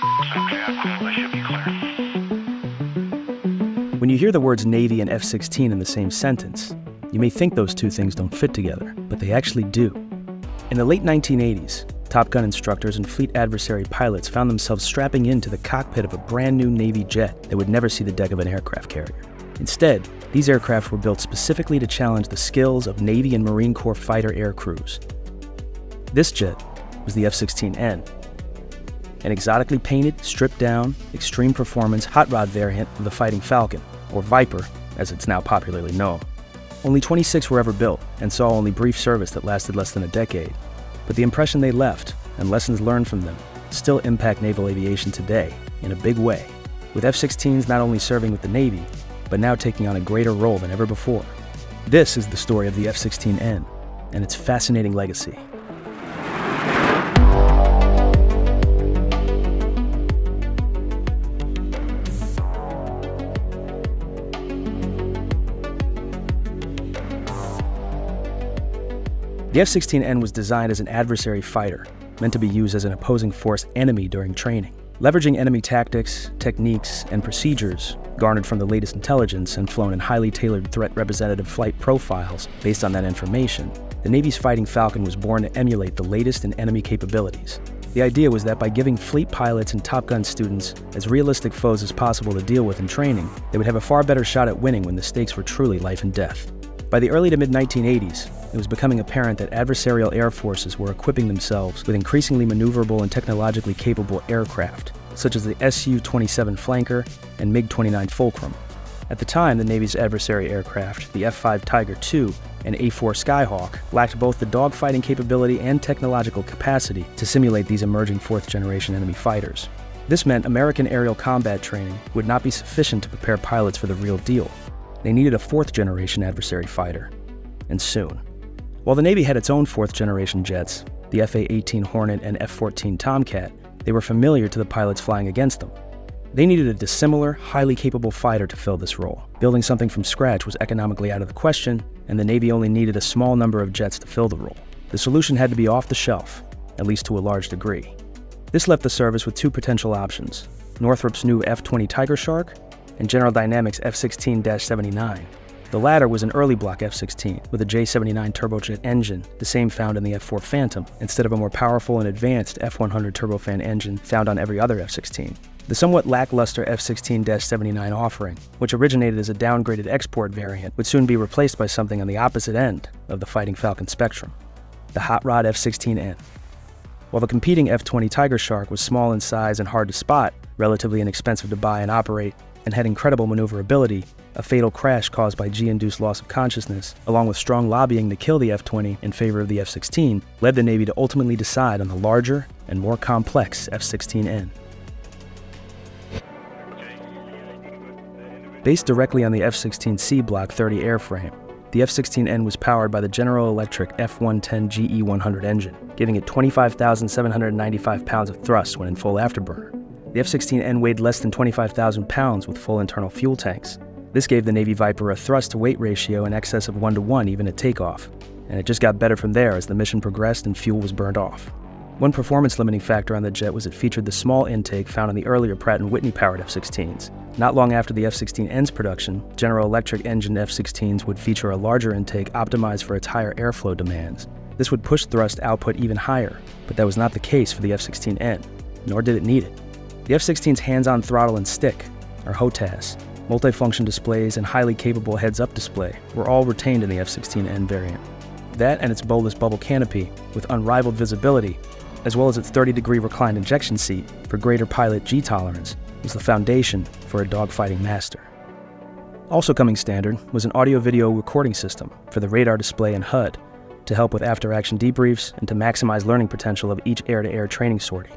Okay, I'm cool. I should be clear. When you hear the words Navy and F-16 in the same sentence, you may think those two things don't fit together, but they actually do. In the late 1980s, Top Gun instructors and fleet adversary pilots found themselves strapping into the cockpit of a brand new Navy jet that would never see the deck of an aircraft carrier. Instead, these aircraft were built specifically to challenge the skills of Navy and Marine Corps fighter air crews. This jet was the F-16N, an exotically painted, stripped-down, extreme performance hot rod variant of the Fighting Falcon, or Viper, as it's now popularly known. Only 26 were ever built and saw only brief service that lasted less than a decade. But the impression they left and lessons learned from them still impact naval aviation today in a big way, with F-16s not only serving with the Navy, but now taking on a greater role than ever before. This is the story of the F-16N and its fascinating legacy. The F-16N was designed as an adversary fighter, meant to be used as an opposing force enemy during training. Leveraging enemy tactics, techniques, and procedures garnered from the latest intelligence and flown in highly tailored threat representative flight profiles based on that information, the Navy's Fighting Falcon was born to emulate the latest in enemy capabilities. The idea was that by giving fleet pilots and Top Gun students as realistic foes as possible to deal with in training, they would have a far better shot at winning when the stakes were truly life and death. By the early to mid-1980s, it was becoming apparent that adversarial air forces were equipping themselves with increasingly maneuverable and technologically capable aircraft, such as the Su-27 Flanker and MiG-29 Fulcrum. At the time, the Navy's adversary aircraft, the F-5 Tiger II and A-4 Skyhawk, lacked both the dogfighting capability and technological capacity to simulate these emerging fourth-generation enemy fighters. This meant American aerial combat training would not be sufficient to prepare pilots for the real deal. They needed a fourth-generation adversary fighter, and soon. While the Navy had its own fourth-generation jets, the F/A-18 Hornet and F-14 Tomcat, they were familiar to the pilots flying against them. They needed a dissimilar, highly capable fighter to fill this role. Building something from scratch was economically out of the question, and the Navy only needed a small number of jets to fill the role. The solution had to be off the shelf, at least to a large degree. This left the service with two potential options: Northrop's new F-20 Tiger Shark and General Dynamics F-16-79. The latter was an early block F-16 with a J-79 turbojet engine, the same found in the F-4 Phantom, instead of a more powerful and advanced F-100 turbofan engine found on every other F-16. The somewhat lackluster F-16-79 offering, which originated as a downgraded export variant, would soon be replaced by something on the opposite end of the Fighting Falcon spectrum: the hot rod F-16N. While the competing F-20 Tiger Shark was small in size and hard to spot, relatively inexpensive to buy and operate, and had incredible maneuverability, a fatal crash caused by G-induced loss of consciousness, along with strong lobbying to kill the F-20 in favor of the F-16, led the Navy to ultimately decide on the larger and more complex F-16N. Based directly on the F-16C Block 30 airframe, the F-16N was powered by the General Electric F-110 GE100 engine, giving it 25,795 pounds of thrust when in full afterburner. The F-16N weighed less than 25,000 pounds with full internal fuel tanks. This gave the Navy Viper a thrust-to-weight ratio in excess of 1-to-1 even at takeoff, and it just got better from there as the mission progressed and fuel was burned off. One performance-limiting factor on the jet was it featured the small intake found on the earlier Pratt & Whitney-powered F-16s. Not long after the F-16N's production, General Electric engined F-16s would feature a larger intake optimized for its higher airflow demands. This would push thrust output even higher, but that was not the case for the F-16N, nor did it need it. The F-16's hands-on throttle and stick, or HOTAS, multifunction displays, and highly capable heads-up display were all retained in the F-16N variant. That and its bolus bubble canopy, with unrivaled visibility, as well as its 30-degree reclined injection seat for greater pilot G-tolerance, was the foundation for a dogfighting master. Also coming standard was an audio-video recording system for the radar display and HUD to help with after-action debriefs and to maximize learning potential of each air-to-air training sortie.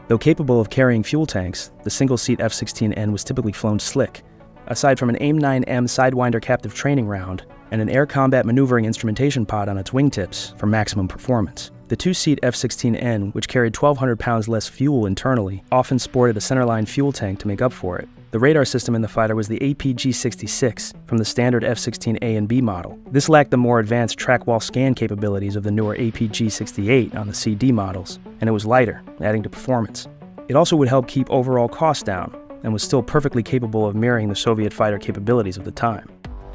Though capable of carrying fuel tanks, the single-seat F-16N was typically flown slick. Aside from an AIM-9M Sidewinder captive training round and an air combat maneuvering instrumentation pod on its wingtips for maximum performance, the two-seat F-16N, which carried 1,200 pounds less fuel internally, often sported a centerline fuel tank to make up for it. The radar system in the fighter was the APG-66 from the standard F-16A and B model. This lacked the more advanced track-wall scan capabilities of the newer APG-68 on the CD models, and it was lighter, adding to performance. It also would help keep overall costs down, and was still perfectly capable of mirroring the Soviet fighter capabilities of the time.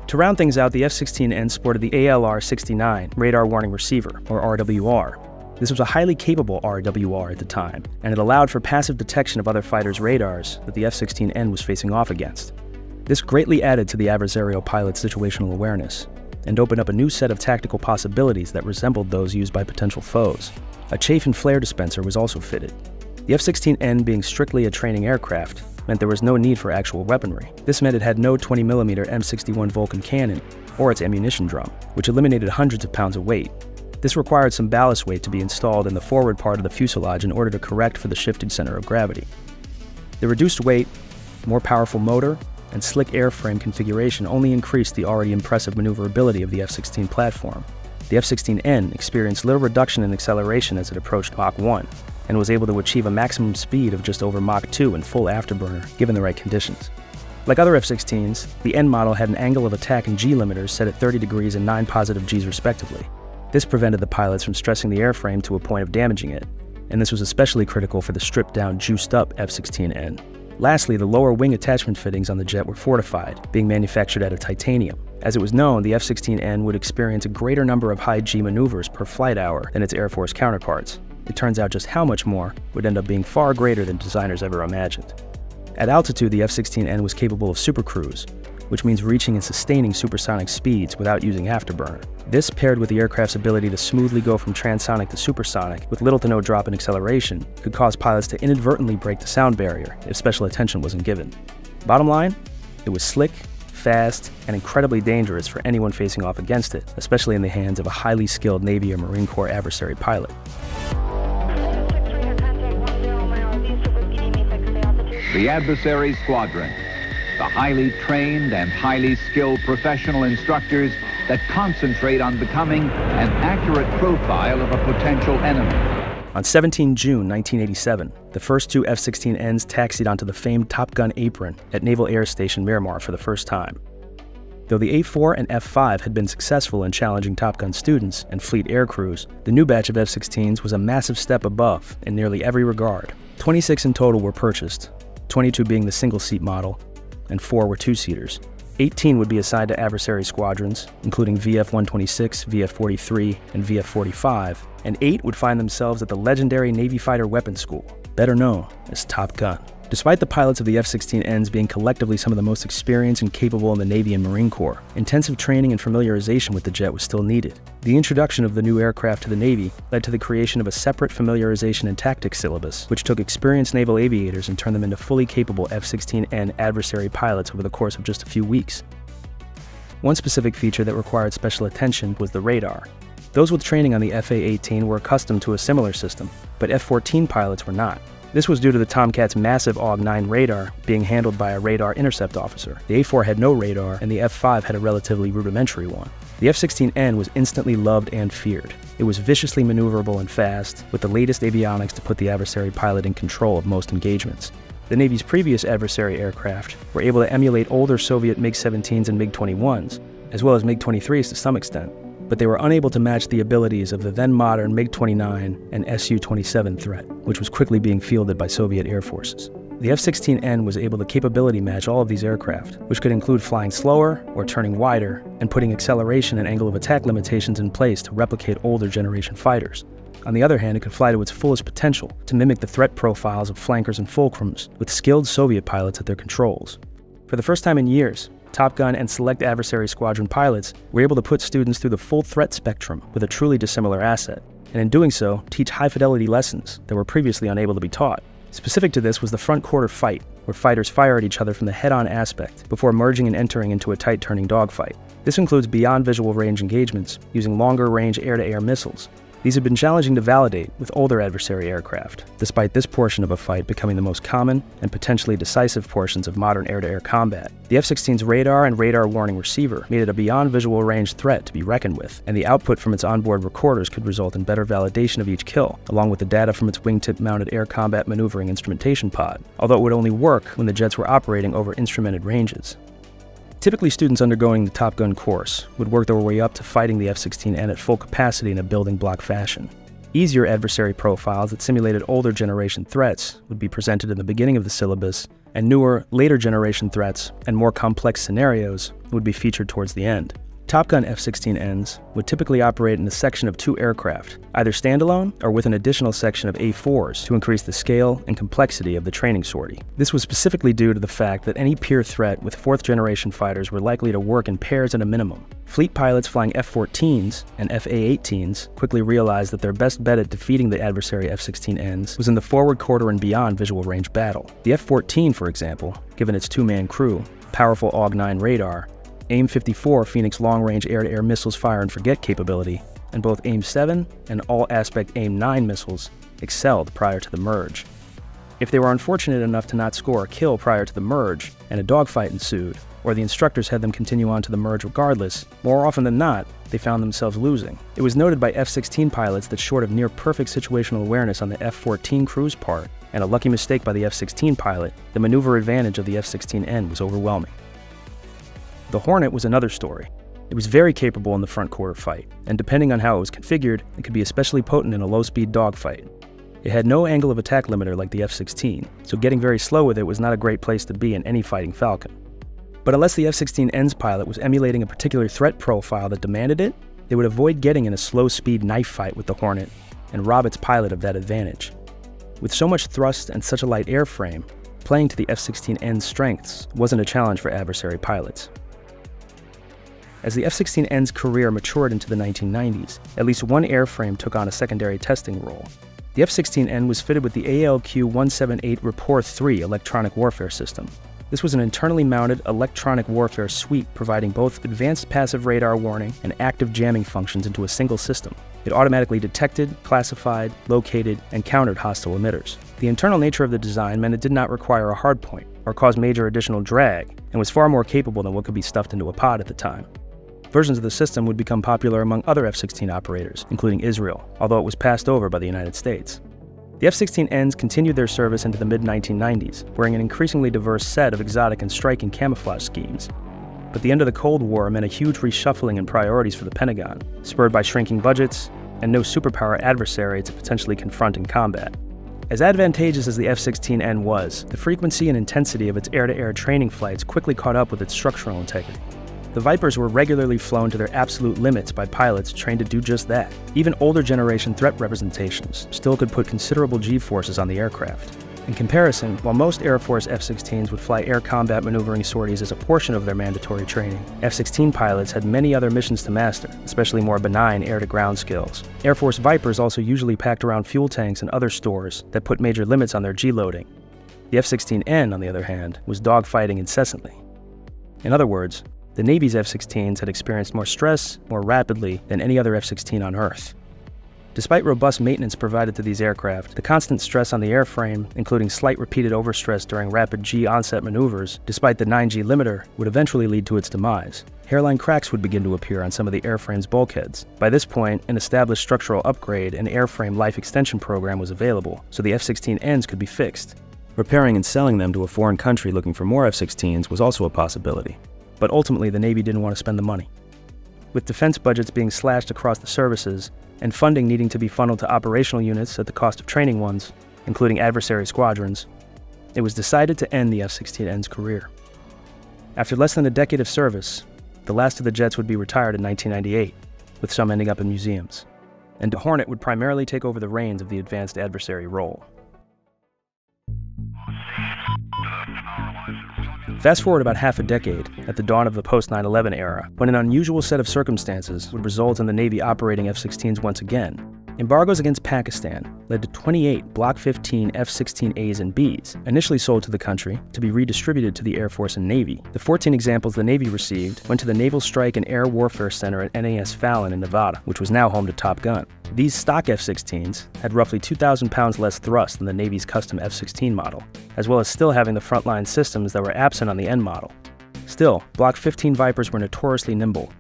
To round things out, the F-16N sported the ALR-69 Radar Warning Receiver, or RWR. This was a highly capable RWR at the time, and it allowed for passive detection of other fighters' radars that the F-16N was facing off against. This greatly added to the adversarial pilot's situational awareness, and opened up a new set of tactical possibilities that resembled those used by potential foes. A chaff and flare dispenser was also fitted. The F-16N, being strictly a training aircraft, meant there was no need for actual weaponry. This meant it had no 20mm M61 Vulcan cannon, or its ammunition drum, which eliminated hundreds of pounds of weight. This required some ballast weight to be installed in the forward part of the fuselage in order to correct for the shifted center of gravity. The reduced weight, more powerful motor, and slick airframe configuration only increased the already impressive maneuverability of the F-16 platform. The F-16N experienced little reduction in acceleration as it approached Mach 1, and was able to achieve a maximum speed of just over Mach 2 in full afterburner, given the right conditions. Like other F-16s, the N model had an angle of attack and G limiters set at 30 degrees and 9 positive Gs respectively. This prevented the pilots from stressing the airframe to a point of damaging it, and this was especially critical for the stripped-down, juiced-up F-16N. Lastly, the lower wing attachment fittings on the jet were fortified, being manufactured out of titanium. As it was known, the F-16N would experience a greater number of high G maneuvers per flight hour than its Air Force counterparts. It turns out just how much more would end up being far greater than designers ever imagined. At altitude, the F-16N was capable of supercruise, which means reaching and sustaining supersonic speeds without using afterburner. This, paired with the aircraft's ability to smoothly go from transonic to supersonic with little to no drop in acceleration, could cause pilots to inadvertently break the sound barrier if special attention wasn't given. Bottom line, it was slick, fast, and incredibly dangerous for anyone facing off against it, especially in the hands of a highly skilled Navy or Marine Corps adversary pilot. The adversary squadron, the highly trained and highly skilled professional instructors that concentrate on becoming an accurate profile of a potential enemy. On 17 June 1987, the first two F-16Ns taxied onto the famed Top Gun apron at Naval Air Station Miramar for the first time. Though the A-4 and F-5 had been successful in challenging Top Gun students and fleet air crews, the new batch of F-16s was a massive step above in nearly every regard. 26 in total were purchased, 22 being the single-seat model, and 4 were two-seaters. 18 would be assigned to adversary squadrons, including VF-126, VF-43, and VF-45, and 8 would find themselves at the legendary Navy Fighter Weapons School, better known as Top Gun. Despite the pilots of the F-16Ns being collectively some of the most experienced and capable in the Navy and Marine Corps, intensive training and familiarization with the jet was still needed. The introduction of the new aircraft to the Navy led to the creation of a separate familiarization and tactics syllabus, which took experienced naval aviators and turned them into fully capable F-16N adversary pilots over the course of just a few weeks. One specific feature that required special attention was the radar. Those with training on the FA-18 were accustomed to a similar system, but F-14 pilots were not. This was due to the Tomcat's massive AWG-9 radar being handled by a radar intercept officer. The A-4 had no radar, and the F-5 had a relatively rudimentary one. The F-16N was instantly loved and feared. It was viciously maneuverable and fast, with the latest avionics to put the adversary pilot in control of most engagements. The Navy's previous adversary aircraft were able to emulate older Soviet MiG-17s and MiG-21s, as well as MiG-23s to some extent, but they were unable to match the abilities of the then-modern MiG-29 and Su-27 threat, which was quickly being fielded by Soviet air forces. The F-16N was able to capability match all of these aircraft, which could include flying slower or turning wider and putting acceleration and angle of attack limitations in place to replicate older generation fighters. On the other hand, it could fly to its fullest potential to mimic the threat profiles of flankers and fulcrums, with skilled Soviet pilots at their controls. For the first time in years, Top Gun and select adversary squadron pilots were able to put students through the full threat spectrum with a truly dissimilar asset, and in doing so, teach high-fidelity lessons that were previously unable to be taught. Specific to this was the front quarter fight, where fighters fire at each other from the head-on aspect before merging and entering into a tight-turning dogfight. This includes beyond visual range engagements, using longer-range air-to-air missiles. These have been challenging to validate with older adversary aircraft, despite this portion of a fight becoming the most common and potentially decisive portions of modern air-to-air combat. The F-16's radar and radar warning receiver made it a beyond visual range threat to be reckoned with, and the output from its onboard recorders could result in better validation of each kill, along with the data from its wingtip-mounted air combat maneuvering instrumentation pod, although it would only work when the jets were operating over instrumented ranges. Typically, students undergoing the Top Gun course would work their way up to fighting the F-16N at full capacity in a building block fashion. Easier adversary profiles that simulated older generation threats would be presented in the beginning of the syllabus, and newer, later generation threats and more complex scenarios would be featured towards the end. Top Gun F-16Ns would typically operate in a section of 2 aircraft, either standalone or with an additional section of A4s to increase the scale and complexity of the training sortie. This was specifically due to the fact that any peer threat with 4th generation fighters were likely to work in pairs at a minimum. Fleet pilots flying F-14s and FA-18s quickly realized that their best bet at defeating the adversary F-16Ns was in the forward quarter and beyond visual range battle. The F-14, for example, given its 2-man crew, powerful AWG-9 radar, AIM-54 Phoenix long-range air-to-air missiles fire and forget capability, and both AIM-7 and all-aspect AIM-9 missiles excelled prior to the merge. If they were unfortunate enough to not score a kill prior to the merge, and a dogfight ensued, or the instructors had them continue on to the merge regardless, more often than not, they found themselves losing. It was noted by F-16 pilots that short of near-perfect situational awareness on the F-14 crew's part, and a lucky mistake by the F-16 pilot, the maneuver advantage of the F-16N was overwhelming. The Hornet was another story. It was very capable in the front quarter fight, and depending on how it was configured, it could be especially potent in a low-speed dogfight. It had no angle of attack limiter like the F-16, so getting very slow with it was not a great place to be in any fighting Falcon. But unless the F-16N's pilot was emulating a particular threat profile that demanded it, they would avoid getting in a slow-speed knife fight with the Hornet and rob its pilot of that advantage. With so much thrust and such a light airframe, playing to the F-16N's strengths wasn't a challenge for adversary pilots. As the F-16N's career matured into the 1990s, at least one airframe took on a secondary testing role. The F-16N was fitted with the ALQ-178 Rapport 3 electronic warfare system. This was an internally mounted electronic warfare suite providing both advanced passive radar warning and active jamming functions into a single system. It automatically detected, classified, located, and countered hostile emitters. The internal nature of the design meant it did not require a hardpoint or cause major additional drag, and was far more capable than what could be stuffed into a pod at the time. Versions of the system would become popular among other F-16 operators, including Israel, although it was passed over by the United States. The F-16Ns continued their service into the mid-1990s, wearing an increasingly diverse set of exotic and striking camouflage schemes. But the end of the Cold War meant a huge reshuffling in priorities for the Pentagon, spurred by shrinking budgets and no superpower adversary to potentially confront in combat. As advantageous as the F-16N was, the frequency and intensity of its air-to-air training flights quickly caught up with its structural integrity. The Vipers were regularly flown to their absolute limits by pilots trained to do just that. Even older generation threat representations still could put considerable G-forces on the aircraft. In comparison, while most Air Force F-16s would fly air combat maneuvering sorties as a portion of their mandatory training, F-16 pilots had many other missions to master, especially more benign air-to-ground skills. Air Force Vipers also usually packed around fuel tanks and other stores that put major limits on their G-loading. The F-16N, on the other hand, was dogfighting incessantly. In other words, the Navy's F-16s had experienced more stress more rapidly than any other F-16 on Earth. Despite robust maintenance provided to these aircraft, the constant stress on the airframe, including slight repeated overstress during rapid G onset maneuvers, despite the 9G limiter, would eventually lead to its demise. Hairline cracks would begin to appear on some of the airframe's bulkheads. By this point, an established structural upgrade and airframe life extension program was available, so the F-16Ns could be fixed. Repairing and selling them to a foreign country looking for more F-16s was also a possibility. But ultimately, the Navy didn't want to spend the money. With defense budgets being slashed across the services, and funding needing to be funneled to operational units at the cost of training ones, including adversary squadrons, it was decided to end the F-16N's career. After less than a decade of service, the last of the jets would be retired in 1998, with some ending up in museums, and the Hornet would primarily take over the reins of the advanced adversary role. Fast forward about half a decade, at the dawn of the post-9/11 era, when an unusual set of circumstances would result in the Navy operating F-16s once again. Embargoes against Pakistan led to 28 Block 15 F-16As and Bs, initially sold to the country, to be redistributed to the Air Force and Navy. The 14 examples the Navy received went to the Naval Strike and Air Warfare Center at NAS Fallon in Nevada, which was now home to Top Gun. These stock F-16s had roughly 2,000 pounds less thrust than the Navy's custom F-16 model, as well as still having the frontline systems that were absent on the N model. Still, Block 15 Vipers were notoriously nimble.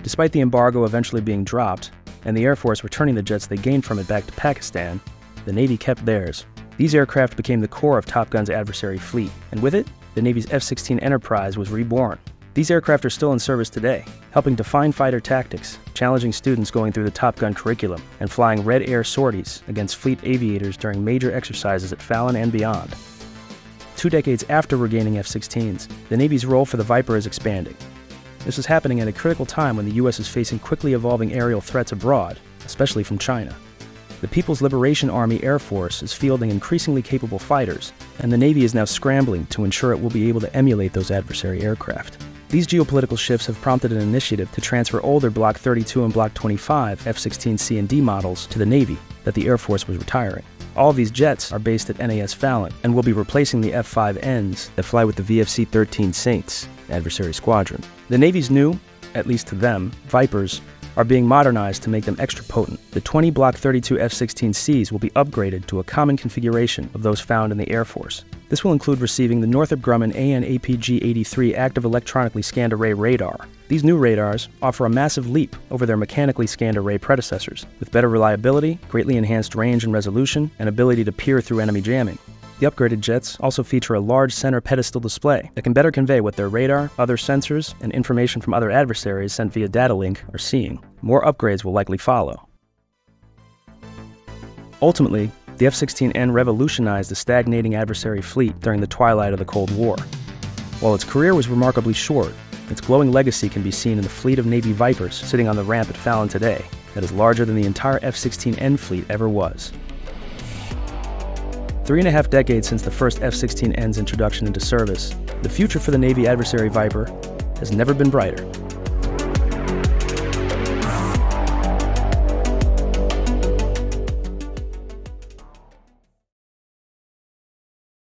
Despite the embargo eventually being dropped, and the Air Force returning the jets they gained from it back to Pakistan, the Navy kept theirs. These aircraft became the core of Top Gun's adversary fleet, and with it, the Navy's F-16 Enterprise was reborn. These aircraft are still in service today, helping define fighter tactics, challenging students going through the Top Gun curriculum, and flying Red Air sorties against fleet aviators during major exercises at Fallon and beyond. 2 decades after regaining F-16s, the Navy's role for the Viper is expanding. This is happening at a critical time when the U.S. is facing quickly evolving aerial threats abroad, especially from China. The People's Liberation Army Air Force is fielding increasingly capable fighters, and the Navy is now scrambling to ensure it will be able to emulate those adversary aircraft. These geopolitical shifts have prompted an initiative to transfer older Block 32 and Block 25 F-16C and D models to the Navy that the Air Force was retiring. All of these jets are based at NAS Fallon and will be replacing the F-5Ns that fly with the VFC-13 Saints adversary squadron. The Navy's new, at least to them, Vipers are being modernized to make them extra potent. The 20 Block 32 F-16Cs will be upgraded to a common configuration of those found in the Air Force. This will include receiving the Northrop Grumman AN/APG-83 active electronically scanned array radar. These new radars offer a massive leap over their mechanically scanned array predecessors, with better reliability, greatly enhanced range and resolution, and ability to peer through enemy jamming. The upgraded jets also feature a large center pedestal display that can better convey what their radar, other sensors, and information from other adversaries sent via data link are seeing. More upgrades will likely follow. Ultimately, the F-16N revolutionized the stagnating adversary fleet during the twilight of the Cold War. While its career was remarkably short, its glowing legacy can be seen in the fleet of Navy Vipers sitting on the ramp at Fallon today that is larger than the entire F-16N fleet ever was. 3.5 decades since the first F-16N's introduction into service, the future for the Navy adversary Viper has never been brighter.